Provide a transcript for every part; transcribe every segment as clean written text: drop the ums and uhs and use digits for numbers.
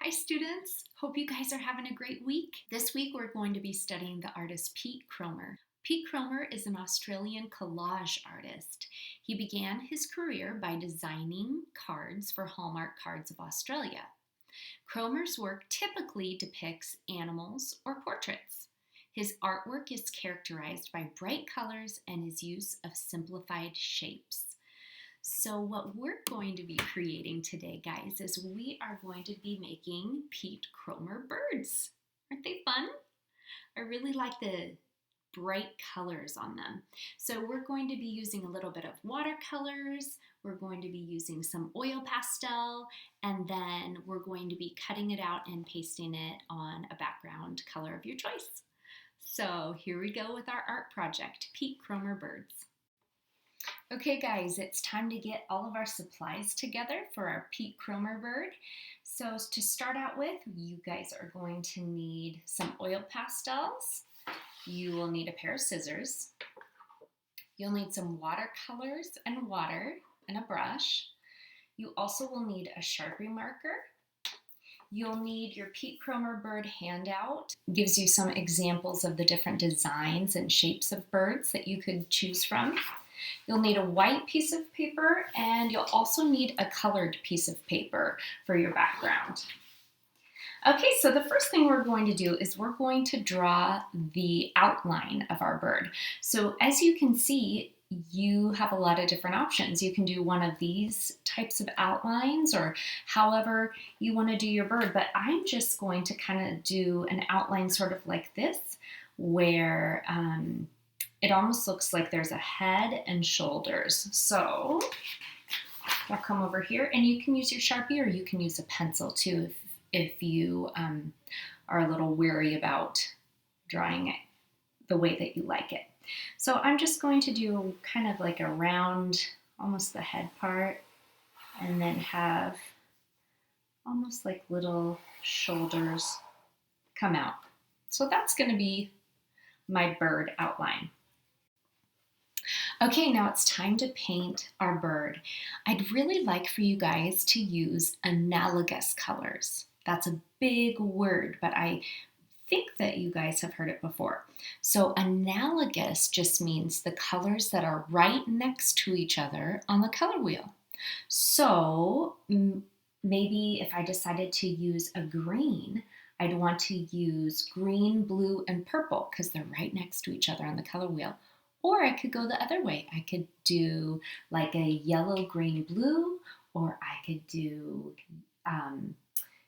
Hi students, hope you guys are having a great week. This week we're going to be studying the artist Pete Cromer. Pete Cromer is an Australian collage artist. He began his career by designing cards for Hallmark Cards of Australia. Cromer's work typically depicts animals or portraits. His artwork is characterized by bright colors and his use of simplified shapes. So what we're going to be creating today, guys, is we are going to be making Pete Cromer birds. Aren't they fun? I really like the bright colors on them. So we're going to be using a little bit of watercolors, we're going to be using some oil pastel, and then we're going to be cutting it out and pasting it on a background color of your choice. So here we go with our art project, Pete Cromer birds. Okay guys, it's time to get all of our supplies together for our Pete Cromer bird. So to start out with, you guys are going to need some oil pastels. You will need a pair of scissors. You'll need some watercolors and water and a brush. You also will need a Sharpie marker. You'll need your Pete Cromer bird handout. It gives you some examples of the different designs and shapes of birds that you could choose from. You'll need a white piece of paper, and you'll also need a colored piece of paper for your background. Okay, so the first thing we're going to do is we're going to draw the outline of our bird. So as you can see, you have a lot of different options. You can do one of these types of outlines or however you want to do your bird, but I'm just going to kind of do an outline sort of like this, where it almost looks like there's a head and shoulders. So I'll come over here, and you can use your Sharpie or you can use a pencil too if you are a little weary about drawing it the way that you like it. So I'm just going to do kind of like a round, almost the head part, and then have almost like little shoulders come out. So that's going to be my bird outline. Okay, now it's time to paint our bird. I'd really like for you guys to use analogous colors. That's a big word, but I think that you guys have heard it before. So analogous just means the colors that are right next to each other on the color wheel. So maybe if I decided to use a green, I'd want to use green, blue, and purple because they're right next to each other on the color wheel. Or I could go the other way. I could do like a yellow, green, blue, or I could do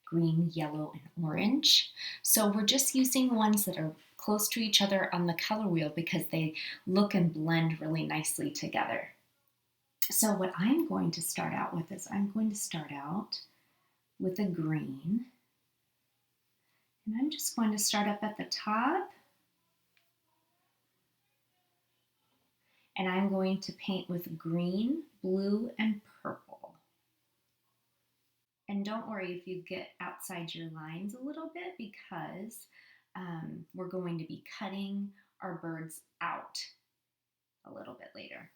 green, yellow, and orange. So we're just using ones that are close to each other on the color wheel because they look and blend really nicely together. So what I'm going to start out with is I'm going to start out with a green. And I'm just going to start up at the top. And I'm going to paint with green, blue, and purple. And don't worry if you get outside your lines a little bit because we're going to be cutting our birds out a little bit later.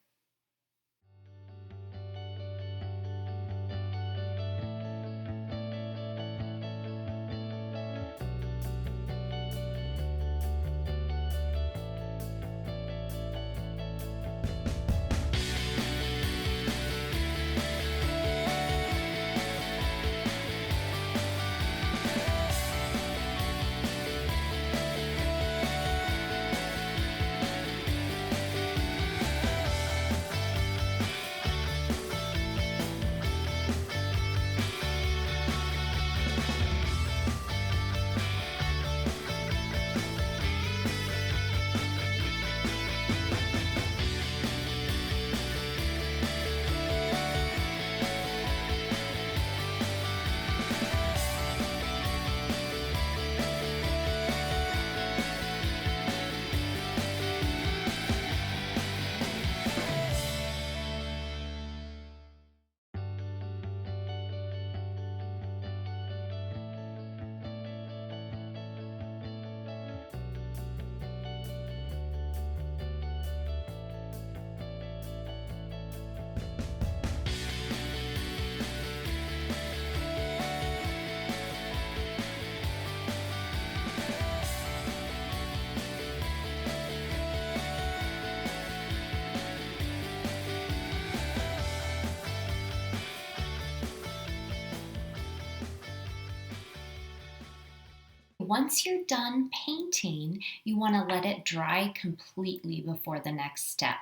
Once you're done painting, you want to let it dry completely before the next step.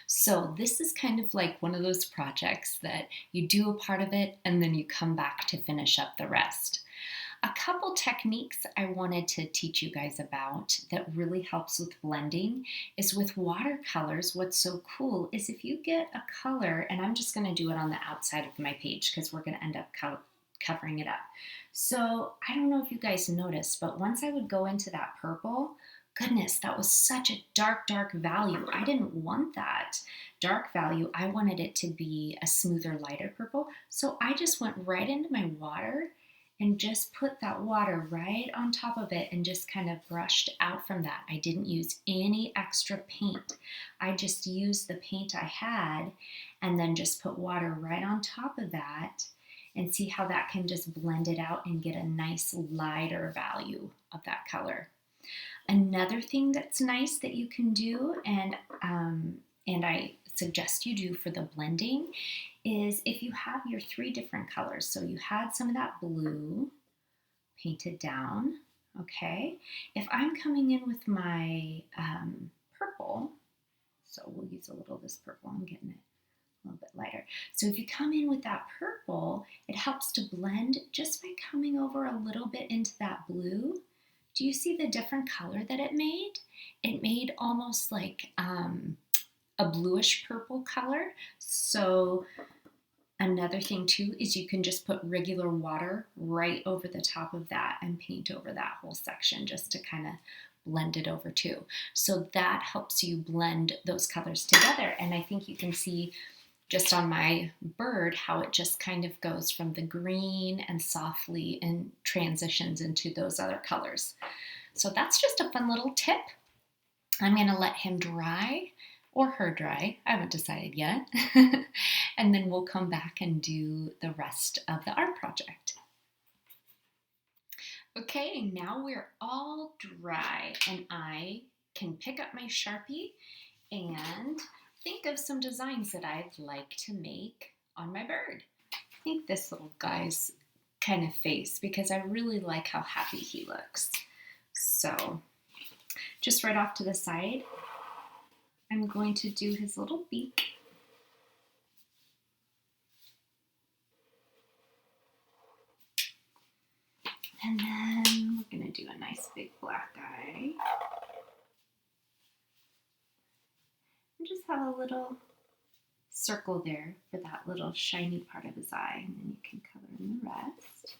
So this is kind of like one of those projects that you do a part of it and then you come back to finish up the rest. A couple techniques I wanted to teach you guys about that really helps with blending is with watercolors. What's so cool is if you get a color, and I'm just going to do it on the outside of my page because we're going to end up covering it up. So I don't know if you guys noticed, but once I would go into that purple, goodness, that was such a dark value. I didn't want that dark value. I wanted it to be a smoother, lighter purple. So I just went right into my water and just put that water right on top of it and just kind of brushed out from that. I didn't use any extra paint. I just used the paint I had and then just put water right on top of that and see how that can just blend it out and get a nice lighter value of that color. Another thing that's nice that you can do, and I suggest you do for the blending, is if you have your 3 different colors. So you had some of that blue painted down, okay? If I'm coming in with my purple, so we'll use a little of this purple, I'm getting it a little bit lighter. So if you come in with that purple, it helps to blend just by coming over a little bit into that blue. Do you see the different color that it made? It made almost like a bluish purple color. So another thing too is you can just put regular water right over the top of that and paint over that whole section just to kind of blend it over too. So that helps you blend those colors together. And I think you can see just on my bird how it just kind of goes from the green and softly and transitions into those other colors. So that's just a fun little tip. I'm going to let him dry or her dry. I haven't decided yet. And then we'll come back and do the rest of the art project. Okay, now we're all dry and I can pick up my Sharpie and think of some designs that I'd like to make on my bird. I think this little guy's kind of face because I really like how happy he looks. So just right off to the side, I'm going to do his little beak. And then we're going to do a nice big black eye. And just have a little circle there for that little shiny part of his eye. And then you can color in the rest.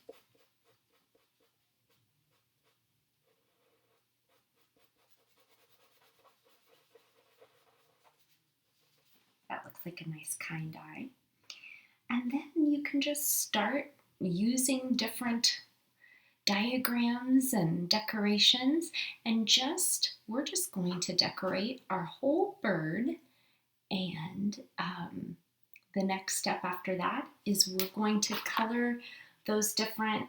That looks like a nice kind eye. And then you can just start using different diagrams and decorations and we're just going to decorate our whole bird. And the next step after that is we're going to color those different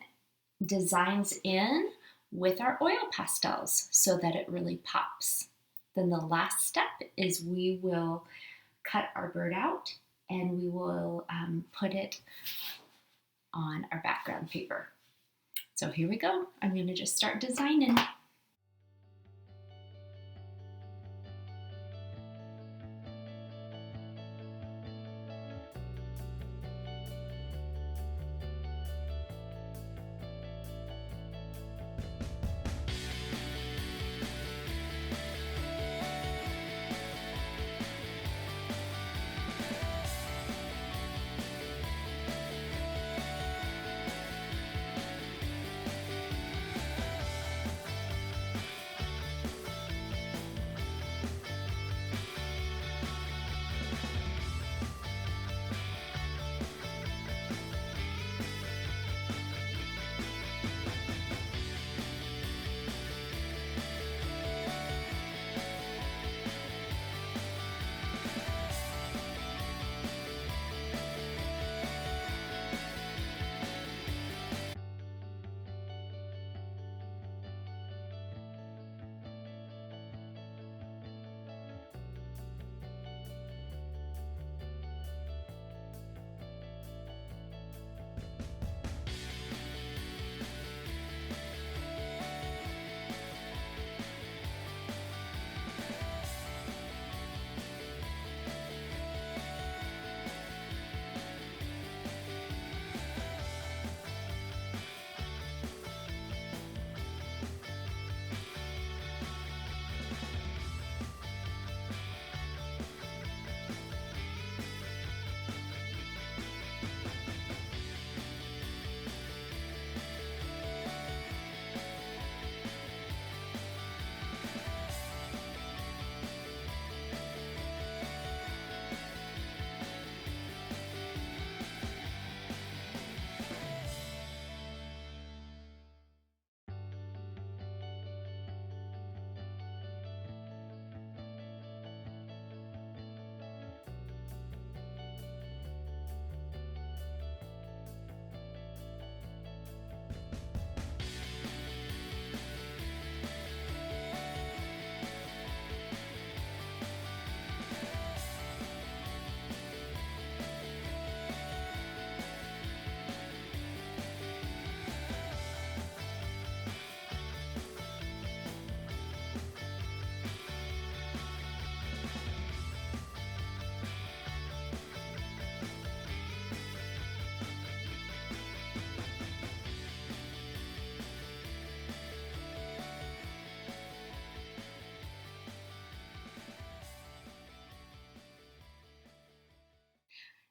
designs in with our oil pastels so that it really pops. Then the last step is we will cut our bird out and we will put it on our background paper. So here we go. I'm going to just start designing.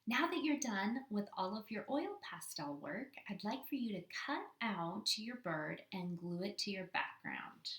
Now that you're done with all of your oil pastel work, I'd like for you to cut out your bird and glue it to your background.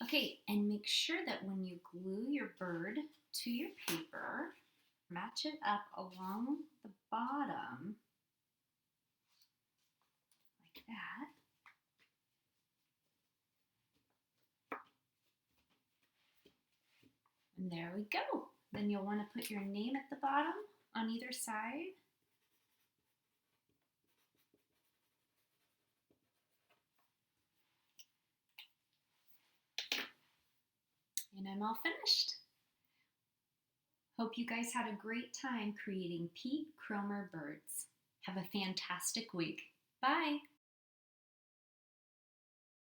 Okay, and make sure that when you glue your bird to your paper, match it up along the bottom like that. And there we go. Then you'll want to put your name at the bottom on either side. And I'm all finished. Hope you guys had a great time creating Pete Cromer birds. Have a fantastic week. Bye.